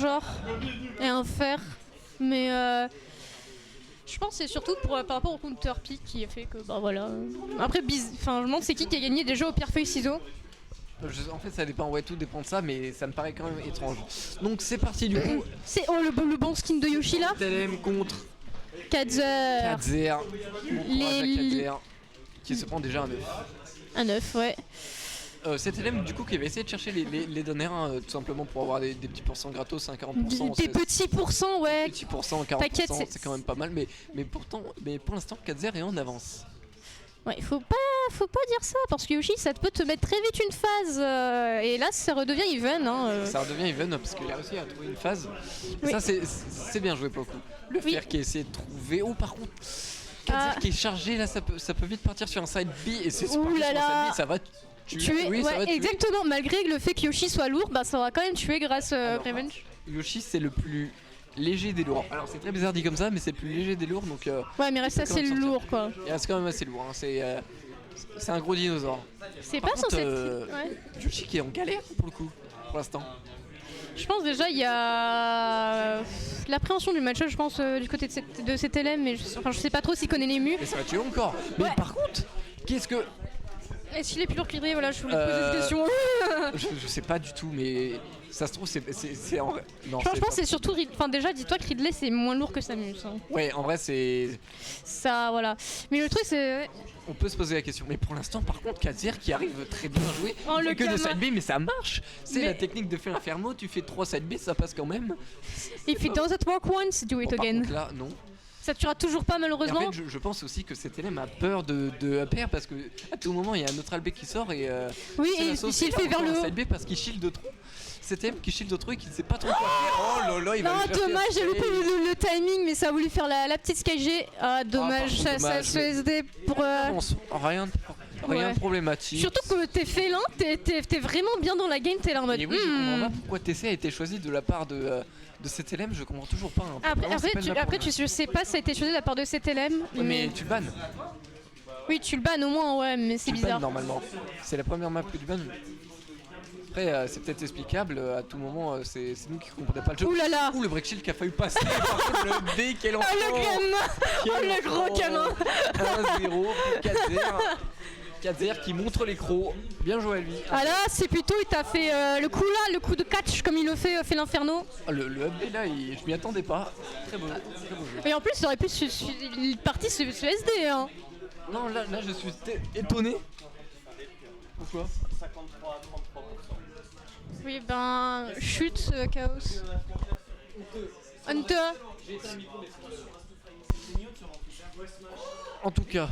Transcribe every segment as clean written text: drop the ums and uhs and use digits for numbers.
genre et un fer, mais je pense que c'est surtout par rapport au counter pick qui a fait que bah voilà. Après, je me demande c'est qui a gagné déjà au pierre feuille ciseaux. En fait, ça dépend, ouais, tout dépend de ça, mais ça me paraît quand même étrange. Donc c'est parti du coup. C'est le bon skin de Yoshi là. TLM contre Katzer. Katzer. Katzer qui se prend déjà un 9. Un 9, ouais. C'est TLM du coup qui va essayer de chercher les donneurs tout simplement pour avoir des petits pourcents gratos, 40%. Des petits pourcents, ouais. Petits pourcents, 40%, c'est quand même pas mal, mais pour l'instant Katzer est en avance. Ouais, faut pas dire ça parce que Yoshi ça peut te mettre très vite une phase et là ça redevient even. Ça redevient even parce qu'il a réussi à trouver une phase. Oui. Ça c'est bien joué pour le coup. Le fer qui essaie de trouver. Oh par contre, Katzer qui est chargé là, ça peut vite partir sur un side B et c'est super sur un side B, ça va tuer. Oui, ouais, ça va tuer. exactement. Malgré le fait que Yoshi soit lourd, bah ça va quand même tuer grâce Revenge. Yoshi c'est le plus léger des lourds. Alors c'est très bizarre dit comme ça, mais c'est le plus léger des lourds donc. Ouais, mais reste assez lourd quoi. Il reste quand même assez lourd. Hein. C'est un gros dinosaure. C'est pas censé. Yoshi qui est en galère pour le coup, pour l'instant. Je pense déjà il y a l'appréhension du match, je pense du côté de cet LM, mais je sais pas trop s'il connaît les mus. Mais ça va tuer encore. Mais par contre, qu'est-ce que. Est-ce qu'il est plus lourd qu'Hydré? Voilà, je voulais te poser cette question. Je sais pas du tout, mais ça se trouve c'est en vrai. Non, je pense que c'est surtout. Enfin déjà, dis-toi que Ridley c'est moins lourd que Samus. Hein. Ouais, en vrai c'est. Ça, voilà. Mais le truc c'est. On peut se poser la question, mais pour l'instant, par contre, Katzer qui arrive très bien à jouer. Oh, il fait que de side B, mais ça marche. C'est la technique de faire Inferno. Tu fais 3 side B, ça passe quand même. If it doesn't work once, do it again. Par contre, là, non. Ça tuera toujours pas malheureusement. Et en fait, je pense aussi que cet élève a peur de upper parce que à tout moment il y a un autre albé qui sort et oui, et s'il fait vers le haut. Side B parce qu'il shield trop. Cet élève qui shield trop et qui ne sait pas trop quoi faire. Oh là là, il va. Non, dommage, j'ai loupé le timing, mais ça a voulu faire la petite SkyG. Ah, dommage, ça se SD pour. Rien de problématique. Surtout que t'es félin, t'es vraiment bien dans la game, t'es là en mode. Et oui, je comprends pas pourquoi TC a été choisi de la part de cet LM, je comprends toujours pas. Hein. Après, je sais pas si ça a été choisi de la part de cet LM. Mais tu le bannes. Oui, tu le bannes au moins, ouais, mais c'est bizarre. Normalement, c'est la première map que tu bannes. Après, c'est peut-être explicable, à tout moment, c'est nous qui comprenons pas le jeu. Ouh là là. Ouh, le break shield qui a failli passer. Par contre, le D, quel enfant. Oh, le gamin. Oh, le gros gamin. 1-0 pour Katzer. Katzer qui montre les crocs. Bien joué à lui. Ah là, c'est plutôt, il t'a fait le coup là, le coup de catch comme il le fait l'Inferno. Le up B là, je m'y attendais pas. Très beau jeu. Et en plus, ça aurait pu partir sur SD. Hein. Non, là je suis étonné. Pourquoi 53 à 33%. Oui, ben, chute, chaos. Hunter. En tout cas.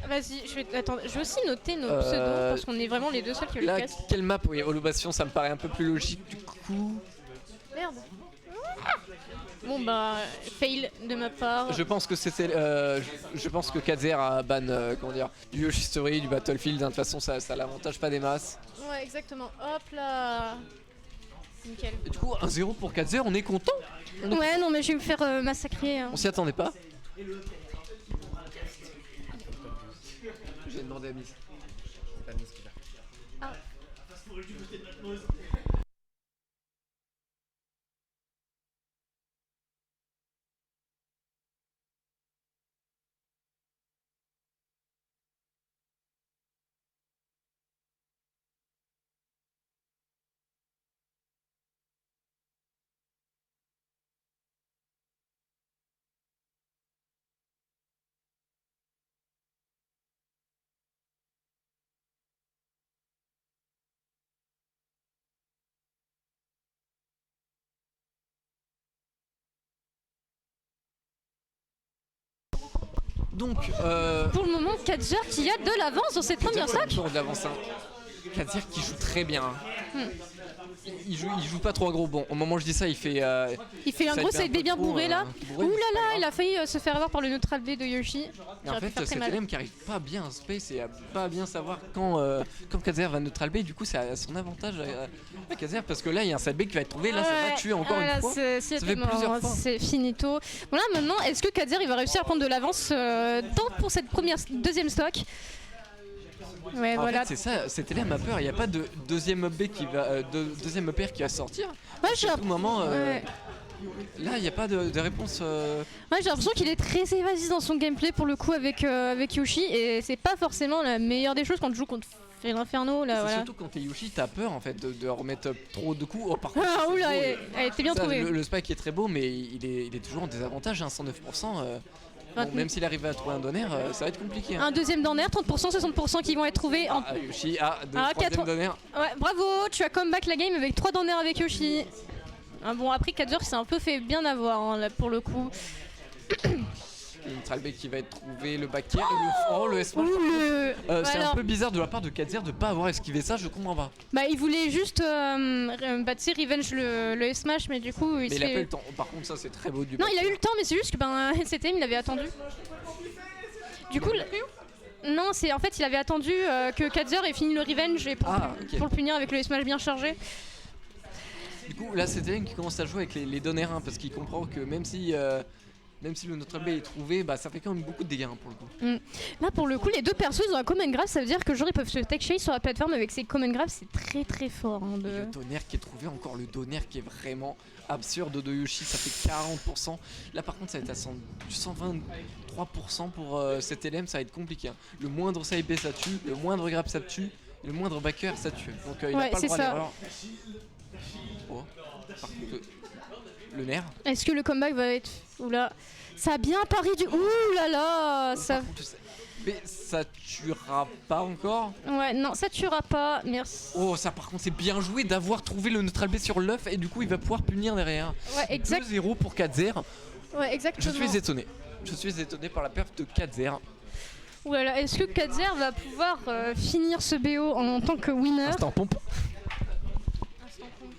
Vas-y, je vais aussi noter nos pseudos parce qu'on est vraiment les deux seuls qui ont le casque. Quelle map? Oui, Holobation, ça me paraît un peu plus logique du coup. Merde. Bon bah, fail de ma part. Je pense que c'était, je pense que Katzer a ban, comment dire, du Yoshi Story, du Battlefield. De toute façon, ça l'avantage pas des masses. Ouais, exactement. Hop là. Nickel. Et du coup, 1-0 pour Katzer, on est content. Ouais, non mais je vais me faire massacrer. Hein. On s'y attendait pas. J'ai demandé à Miss. C'est pas Miss qui l'a. Ah. Donc, pour le moment, Katzer qui a de l'avance dans cette première stack. Katzer qui joue très bien. Il joue pas trop aggro. Bon, au moment où je dis ça, il fait un gros side B bien bourré là. Ouh là là, il a failli se faire avoir par le neutral B de Yoshi. Et en fait, c'est LM qui arrive pas bien à space et à pas bien savoir quand Katzer va neutral B. Du coup, c'est à son avantage à Katzer parce que là, il y a un side B qui va être trouvé. Là, ça va tuer encore une fois. Ça fait plusieurs fois. C'est finito. Bon là, maintenant, est-ce que Katzer il va réussir à prendre de l'avance tant pour cette deuxième stock? Ouais, voilà. En fait, c'est ça, CTLM a peur, il n'y a pas de deuxième up B qui va, deuxième upper qui va sortir. Ouais, à tout moment, là, il n'y a pas de réponse. Ouais, j'ai l'impression qu'il est très évasif dans son gameplay pour le coup avec Yoshi, et c'est pas forcément la meilleure des choses quand tu joues contre l'Inferno. Là, voilà. Surtout quand t'es Yoshi, t'as peur en fait de remettre trop de coups. Oh, par contre, Ah, oula, elle était bien trouvée. Le spike est très beau, mais il est toujours en désavantage, hein, 109%. Bon, même s'il arrive à trouver un donner, ça va être compliqué. Hein. Un deuxième donner, 30%, 60% qui vont être trouvés. Yoshi, troisième donner. Ouais, bravo, tu as comeback la game avec 3 donners avec Yoshi. Bon, après 4 heures, c'est un peu fait bien avoir hein, là, pour le coup. Une Tralbe qui va être trouvé, le back air, le smash. C'est un peu bizarre de la part de Kazer de pas avoir esquivé ça, je comprends pas. Bah, il voulait juste revenge le smash, mais du coup. Il a pas eu le temps. Par contre, ça c'est très beau du Non, il a eu le temps, mais c'est juste que CTM il avait attendu. Du coup. Non, c'est en fait il avait attendu que Kazer ait fini le revenge et pour le punir avec le smash bien chargé. Du coup, là, c'est Dylan qui commence à jouer avec les donners hein, parce qu'il comprend que même si le notre B est trouvé, bah ça fait quand même beaucoup de dégâts hein, pour le coup. Là, pour le coup, les deux persos ils ont un common grab, ça veut dire que genre ils peuvent se tech chase sur la plateforme avec ces common grab, c'est très très fort. Hein, Le donner qui est trouvé, encore le donner qui est vraiment absurde de Yoshi, ça fait 40%. Là, par contre, ça va être à 123% pour CTLM, ça va être compliqué. Hein. Le moindre side B ça tue, le moindre grab ça tue, et le moindre backer ça tue. Donc il n'a pas le droit à l'erreur. Oh, par contre, le nerf. Est-ce que le comeback va être. Oula, ça a bien pari du. Ouh là là ça... Mais ça tuera pas encore. Ouais, non, ça tuera pas, merci. Oh, ça par contre, c'est bien joué d'avoir trouvé le neutral B sur l'œuf et du coup, il va pouvoir punir derrière. Ouais, exact. 2-0 pour Kazer. Ouais, exactement. Je suis étonné par la perf de Kazer. Ouh là là, est-ce que Kazer va pouvoir finir ce BO en tant que winner?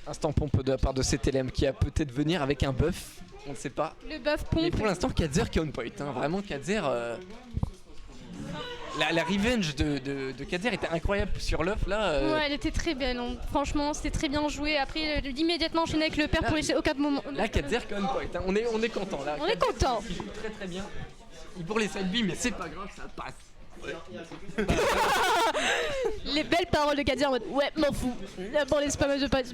Instant pompe de la part de CTLM qui a peut-être venir avec un buff, on ne sait pas. Le buff pompe. Mais pour l'instant, Kazer qui est on point. Hein. Vraiment, Kazer. La revenge de Kazer était incroyable sur l'œuf là. Ouais, elle était très belle. Hein. Franchement, c'était très bien joué. Après, immédiatement enchaîné avec le père pour laisser aucun moment. Là, Kazer qui est on point. Hein. On est content là. On est content. Il joue très très bien. Il bourre les side B, mais c'est pas grave, ça passe. Les belles paroles de Kazer en mode ouais, m'en fous. Bon, les spams de passe.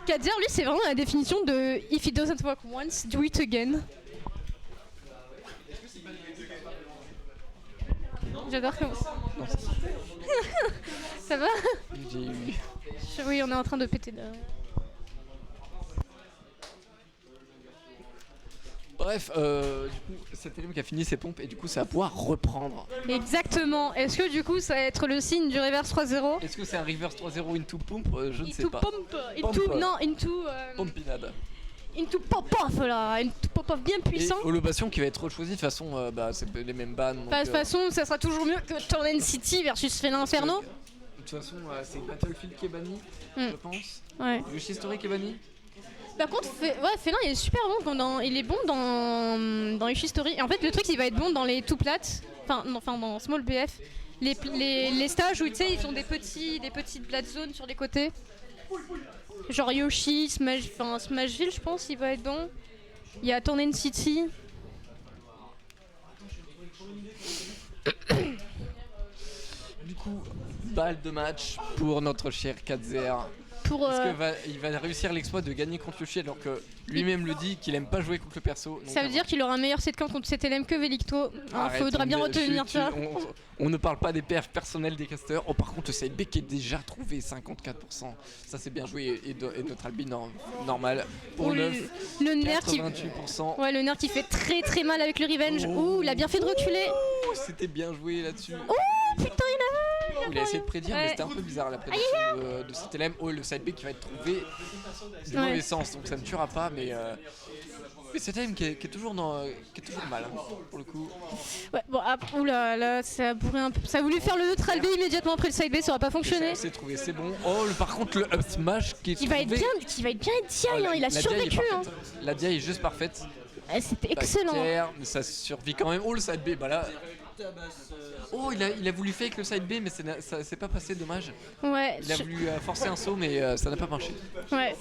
Kazer, lui, c'est vraiment la définition de if it doesn't work once, do it again. J'adore comment ça. Ça va? Oui, on est en train de péter là. Bref, du coup, c'est Ethereum qui a fini ses pompes et du coup, ça va pouvoir reprendre. Exactement. Est-ce que du coup, ça va être le signe du reverse 3-0? Est-ce que c'est un reverse 3-0 into pompe? Je ne sais pas. Pompinade. Into pop-off là, into pop-off bien puissant. Et Holobation qui va être choisi de toute façon, c'est les mêmes bans. De toute façon, ça sera toujours mieux que Torrent City versus Félin Inferno. De toute façon, c'est Battlefield qui est banni, je pense. Ouais. Yoshi Story qui est banni. Par contre, Félin il est super bon il est bon dans Yoshi Story. Et en fait, le truc il va être bon dans les tout plates, enfin dans Small BF, les stages où tu sais ils ont des petites plates zones sur les côtés. Genre Yoshi, Smashville, je pense, il va être bon. Il y a Torrent City. Du coup, balle de match pour notre cher Kazer. Est-ce qu'il va réussir l'exploit de gagner contre Yoshi alors que lui-même le dit qu'il aime pas jouer contre le perso? Ça veut dire qu'il aura un meilleur set camp contre CTLM que Velicto. Il faudra bien retenir ça. On ne parle pas des perfs personnels des casters. Oh, par contre, le side B qui est déjà trouvé 54%. Ça, c'est bien joué. Et notre Albi normal. Pour 9, le nerf 88%. Ouais, le nerf qui fait très très mal avec le revenge. Ouh, il a bien fait de reculer. C'était bien joué là-dessus. Oh, putain, il a essayé de prédire, mais c'était un peu bizarre la prédiction de CTLM. Oh, le side B qui va être trouvé du mauvais sens, donc ça ne tuera pas, mais CTLM qui est toujours mal hein, pour le coup. Ouais, bon, là, ça a bourré un peu. Ça a voulu faire le neutral B immédiatement après le side B, ça n'aura pas fonctionné. C'est trouvé, c'est bon. Oh, par contre, le up smash qui va être bien DI, il a survécu. La DI est juste parfaite. C'était excellent. Mais ça survit quand même. Oh, le side B, bah là. Oh, il a voulu fake le side B, mais ça s'est pas passé, dommage. Ouais. Il a voulu forcer un saut, mais ça n'a pas marché. Ouais.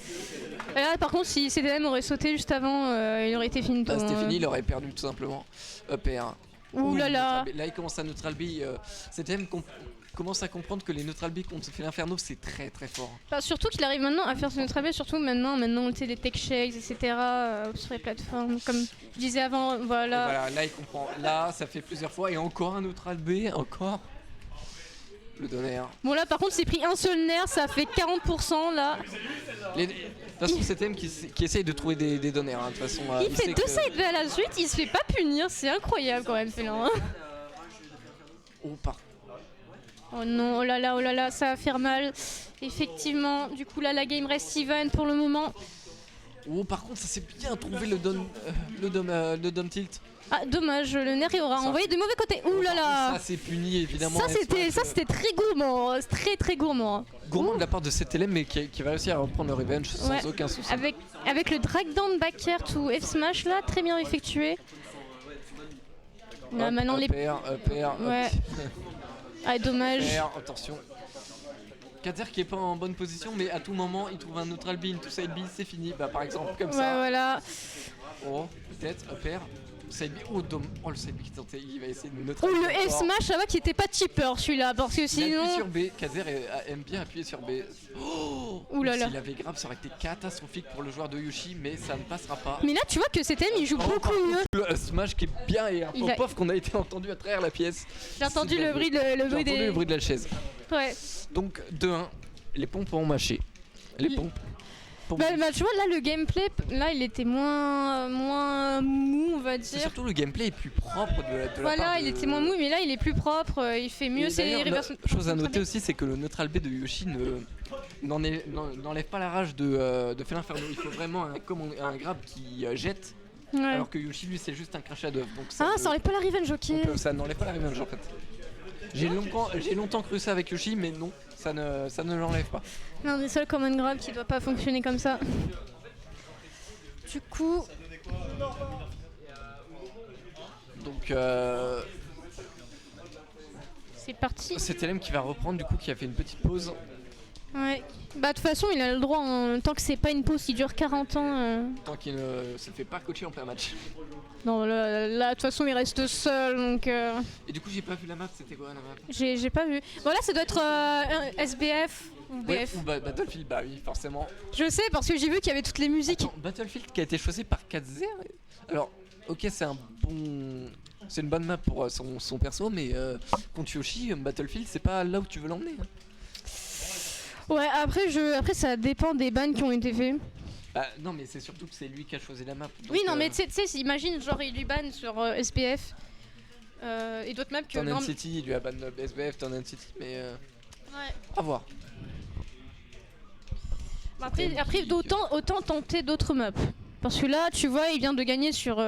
Et là, par contre, si CDM aurait sauté juste avant, il aurait été fini. C'était fini, il aurait perdu tout simplement. Up et 1. Ouh là là. Là, il commence à neutral B. CTM commence à comprendre que les neutral B contre fait l'inferno, c'est très très fort. Bah, surtout qu'il arrive maintenant à faire ce neutral B, surtout maintenant tu sais, les tech shakes, etc. Sur les plateformes, comme je disais avant, voilà. Et voilà, là il comprend. Là, ça fait plusieurs fois et encore un neutral B, encore. Le donner. Bon là par contre c'est pris un seul nerf, ça fait 40% là. De toute façon c'est TM qui essaye de trouver des donneurs. De toute façon, il fait 2 side B à la suite, il se fait pas punir, c'est incroyable quand même Félin. Oh non, oh là là, ça va faire mal. Effectivement, du coup là la game reste even pour le moment. Oh par contre ça s'est bien trouvé le dom tilt. Ah dommage, le nerf il aura envoyé du mauvais côté. Ouh là là. Ça c'est puni évidemment. Ça c'était très gourmand, très gourmand. Gourmand de la part de CTLM mais qui va réussir à reprendre le revenge sans aucun souci. Avec le drag down back air to F smash là, très bien effectué. Là maintenant les ouais. Ah dommage. Attention. Kazer qui est pas en bonne position mais à tout moment il trouve un neutral B into side B, c'est fini. Bah par exemple comme ça. Ouais voilà. Oh peut-être upper. Side B. Oh le side B qui tentait, il va essayer de neutraliser. Oh le F smash ça va qui était pas cheaper celui-là parce que sinon. Il appuie sur B, Kazer aime bien appuyer sur B. Ouh là là. S'il avait grave ça aurait été catastrophique pour le joueur de Yoshi mais ça ne passera pas. Mais là tu vois que CTM il joue beaucoup mieux. Le smash qui est bien et un peu pof qu'on a été entendu à travers la pièce. J'ai entendu le bruit de la chaise. Ouais. Donc 2-1, les pompes ont mâché. Les pompes. Bah, tu vois là le gameplay là il était moins mou on va dire. C'est surtout le gameplay est plus propre de la voilà, part il était moins mou mais là il est plus propre, il fait mieux ses reverse. Chose à noter aussi c'est que le neutral B de Yoshi n'enlève pas la rage de faire l'inferno. Il faut vraiment un grab qui jette. Ouais. Alors que Yoshi lui c'est juste un crachat d'œuf. Ça enlève pas la revenge, ok. Ça n'enlève pas la revenge en fait. J'ai longtemps cru ça avec Yoshi mais non, ça ne l'enlève pas. L'un des seuls common grab qui doit pas fonctionner comme ça. Du coup... Donc c'est parti. C'est TLM qui va reprendre du coup qui a fait une petite pause. Ouais. Bah de toute façon il a le droit, tant que c'est pas une pause qui dure 40 ans. Tant qu'il ne se fait pas coacher en plein match. Non là de toute façon il reste seul donc... Et du coup j'ai pas vu la map, c'était quoi la map? J'ai pas vu. Bon là ça doit être SBF ou BF. Ouais, ou Battlefield, bah oui forcément. Je sais parce que j'ai vu qu'il y avait toutes les musiques. Attends, Battlefield qui a été choisi par Katzer. Alors ok c'est une bonne map pour son perso mais contre Yoshi, Battlefield c'est pas là où tu veux l'emmener. Ouais après ça dépend des bans qui ont été faits. Bah non mais c'est surtout que c'est lui qui a choisi la map. Donc, oui non mais tu sais imagine genre il lui banne sur SPF et d'autres maps que... Turn City, il lui a ban SBF, Turn City mais ouais. À voir. Après autant tenter d'autres maps. Parce que là, tu vois, il vient de gagner sur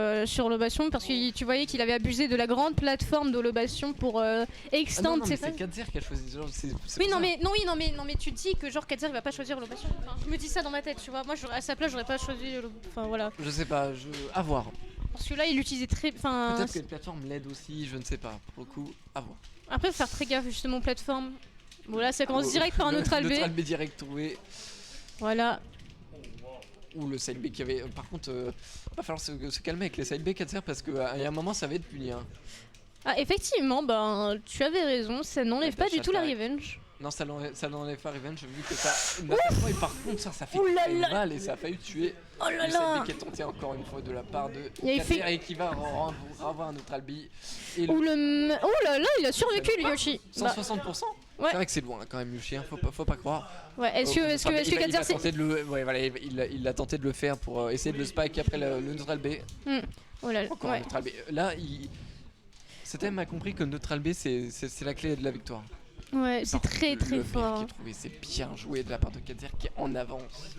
Lobation parce que tu voyais qu'il avait abusé de la grande plateforme de Lobation pour extendre ses phases. C'est Katzer qui a choisi. Genre, oui, non mais tu dis que genre Katzer il va pas choisir Lobation. Enfin, je me dis ça dans ma tête, tu vois. Moi, à sa place, j'aurais pas choisi. Enfin voilà. Je sais pas, à voir. Parce que là, il utilisait très. Peut-être que la plateforme l'aide aussi, je ne sais pas. Pour le coup, à voir. Après, faut faire très gaffe justement plateforme. Bon là, ça commence direct par un neutral B. Neutral B direct trouvé. Voilà. Ou le side B qui avait. Par contre, va falloir se calmer avec les side B Katzer parce qu'il y a un moment ça va être puni. Hein. Ah, effectivement, tu avais raison, ça n'enlève pas du tout la revenge. Non, ça n'enlève pas revenge vu que ça. Et par contre, ça fait très mal et ça a failli tuer. Oh là le là. side B qui est tenté encore une fois de la part de Katzer et qui va avoir un neutral B. Et oh là là, il a survécu le Yoshi. 160%. Ouais. C'est vrai que c'est loin quand même Yoshi, hein. Faut pas croire. Ouais, est-ce que Katzer c'est... il a tenté de le faire pour essayer de le spike après le neutral B. Oh là là. Encore un neutral B. Là, CTM a compris que neutral B c'est la clé de la victoire. Ouais, c'est très fort. C'est bien joué de la part de Katzer qui est en avance.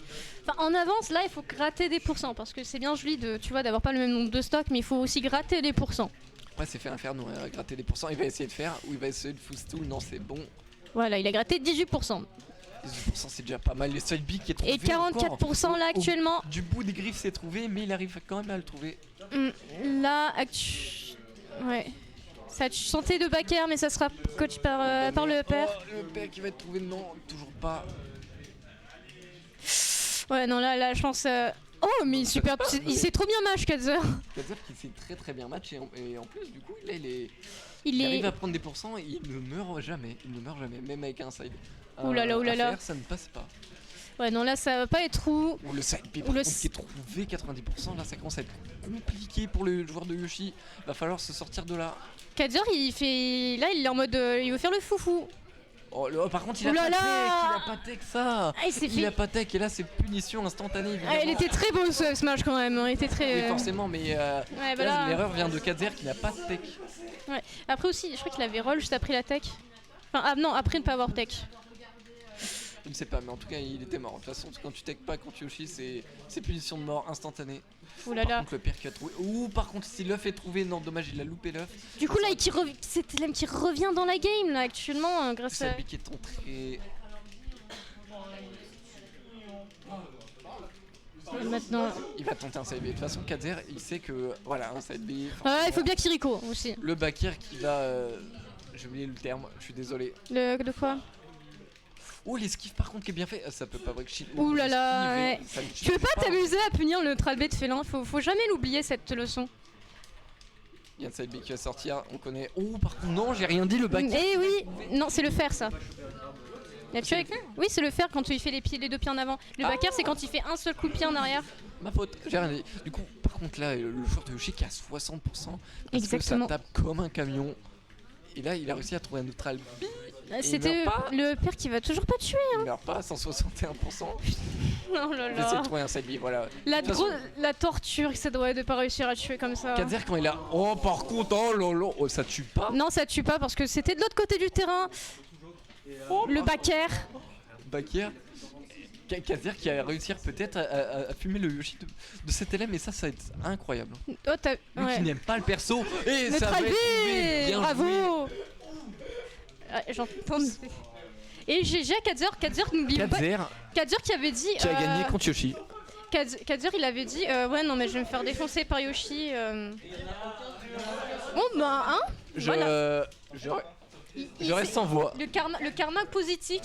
Enfin, en avance, là, il faut gratter des pourcents parce que c'est bien joli d'avoir pas le même nombre de stocks, mais il faut aussi gratter des pourcents. Après, c'est fait inferno, gratter des pourcents. Il va essayer de faire ou il va essayer de footstool. Non, c'est bon. Voilà, il a gratté 18%. 18% c'est déjà pas mal. Le side B qui est trouvé. Et 44% là actuellement. Du bout des griffes, c'est trouvé, mais il arrive quand même à le trouver. Là, ouais. Ça a tenté de back air, mais ça sera coach par le upper. Le upper qui va être trouvé, non, toujours pas. Ouais, non, là, je pense. Oh, mais super, il s'est trop bien match, Kazer. Kazer qui s'est très très bien match et en plus, du coup, là, il arrive à prendre des pourcents et il ne meurt jamais. Il ne meurt jamais, même avec un side. Oulala. Ça ne passe pas. Ouais, non, là, ça va pas être où. Ou le side B, par contre, qui est trouvé 90%, là, ça commence à être compliqué pour le joueur de Yoshi. Va falloir se sortir de là. Kazer, il est en mode. Il veut faire le foufou. Oh, par contre, il a pas tech ça. Il a pas tech et là c'est punition instantanée. Il était très beau ce match quand même. Il était très. Oui, forcément, mais l'erreur vient de Kazer qui n'a pas de tech. Ouais. Après aussi, je crois qu'il avait roll juste après la tech. Enfin, non, après ne pas avoir tech. Je ne sais pas, mais en tout cas, il était mort. De toute façon, quand tu tech pas contre Yoshi, c'est punition de mort instantanée. Oulala. Par contre, le pire qui a trouvé. Ou par contre, si l'œuf est trouvé, non, dommage, il a loupé l'œuf. Du coup, là, c'est Telem qui revient dans la game là actuellement grâce à. C'est qui est entré. Maintenant. Il va tenter un side B. De toute façon, Kazer, il sait que voilà, un side B. Ouais, il faut bien Kiriko aussi. Le backer qui va. J'ai oublié le terme, je suis désolé. De quoi? Oh, l'esquive par contre qui est bien fait. Ça peut pas break shit. Ouh là là. Ouais. Tu veux pas t'amuser à punir le neutral B de félin? Faut jamais l'oublier cette leçon. Il y a un side B qui va sortir, on connaît. Oh, par contre, non, j'ai rien dit, le backer. Eh oui, non, c'est le fer ça. Oui, c'est le fer quand il fait les deux pieds en avant. Le backer, c'est quand il fait un seul coup de pied en arrière. Ma faute, j'ai rien dit. Du coup, par contre, là, le joueur de Yoshi qui a 60%. Parce exactement. que ça tape comme un camion. Et là, il a réussi à trouver un neutral B. C'était le père qui va toujours pas tuer. Hein. Il meurt pas à 161%. Oh là là. J'essaie de trouver un side B, voilà. La torture que ça doit être de pas réussir à tuer comme ça. Kazer quand il a. Oh, par contre, oh lolo, oh, ça tue pas. Non, ça tue pas parce que c'était de l'autre côté du terrain. Le backer. Backer. Kazer qui a réussi peut-être à fumer le Yoshi de cet élève, mais ça va être incroyable. Oh, lui qui n'aime pas le perso. Et ça va être bien bravo. J'entends. Et GG à Kazer, n'oublie pas. Kazer qui avait dit. Qui a gagné contre Yoshi. Kazer il avait dit ouais non mais je vais me faire défoncer par Yoshi. Bon bah hein. Je reste sans voix. Le karma positif.